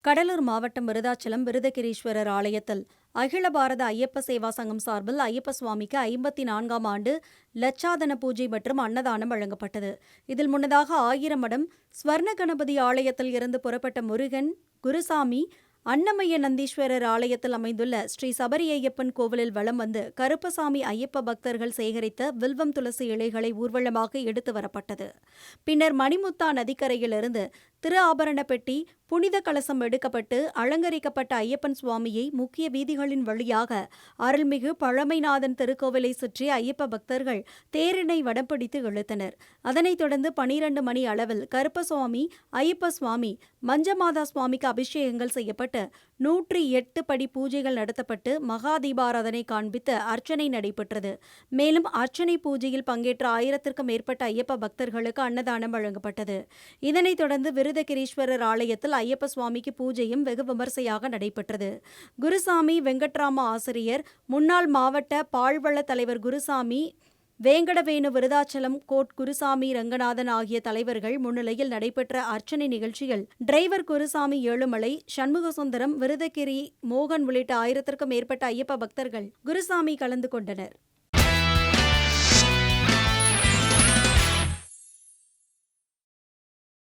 கடலூர் மாவட்டம் விருதாச்சலம் விருதகிரீஸ்வரர் ஆலயத்தில் அகில பாரத ஐயப்ப சேவா சங்கம் சார்பில் ஐயப்ப சுவாமிக்கு 54ஆம் ஆண்டு லட்சாதன பூஜை மற்றும் அன்னதானம் வழங்கப்பட்டது. இதில் முன்னதாக 1000 மடம் ஸ்வர்ண கணபதி ஆலயத்தில் இருந்து புறப்பட்ட முருகன், குருசாமி, அன்னமய்ய நந்தீஸ்வரர் ஆலயத்தில் அமைந்துள்ள ஸ்ரீ சபரி ஐயப்பன் கோவிலில் வலம் வந்து கருப்பசாமி ஐயப்ப பக்தர்கள் சேகரித்த வில்வம் துளசி இலைகளை ஊர்வலமாக எடுத்து வரப்பட்டது. பின்னர் மணிமுத்தா நதிக்கரையிலிருந்து திரு ஆபரண பெட்டி, புனித கலசம் எடுக்கப்பட்டு அலங்கரிக்கப்பட்ட ஐயப்பன் சுவாமியை முக்கிய வீதிகளின் வழியாக அருள்மிகு பழமைநாதன் திருக்கோவிலை சுற்றி ஐயப்ப பக்தர்கள் தேரினை வடம் பிடித்து இழுத்தனர். அதனைத் தொடர்ந்து 12 மணி அளவில் கருப்பசுவாமி, ஐயப்ப சுவாமி, மஞ்சமாதா சுவாமிக்கு அபிஷேகங்கள் செய்யப்பட்டு 108 படி பூஜைகள் நடத்தப்பட்டு மகா தீபாராதனை காண்பித்து அர்ச்சனை நடைபெற்றது. மேலும் அர்ச்சனை பூஜையில் பங்கேற்ற 1000த்திற்கும் மேற்பட்ட ஐயப்ப பக்தர்களுக்கு அன்னதானம் வழங்கப்பட்டது. இதனைத் தொடர்ந்து விருதகிரீஸ்வரர் ஆலயத்தில் ஐயப்ப சுவாமிக்கு பூஜையும் வெகு விமர்சையாக நடைபெற்றது. குருசாமி வெங்கட்ராம ஆசிரியர், முன்னாள் மாவட்ட பால்வள தலைவர் குருசாமி, வேங்கடவேணு விருதாச்சலம் கோட் குருசாமி ரங்கநாதன் ஆகிய தலைவர்கள் முன்னிலையில் நடைபெற்ற அர்ச்சனை நிகழ்ச்சியில் டிரைவர் குருசாமி ஏழுமலை, சண்முகசுந்தரம், விருதகிரி மோகன் உள்ளிட்ட 1000த்திற்கும் மேற்பட்ட ஐயப்ப பக்தர்கள் குருசாமி கலந்து கொண்டனர்.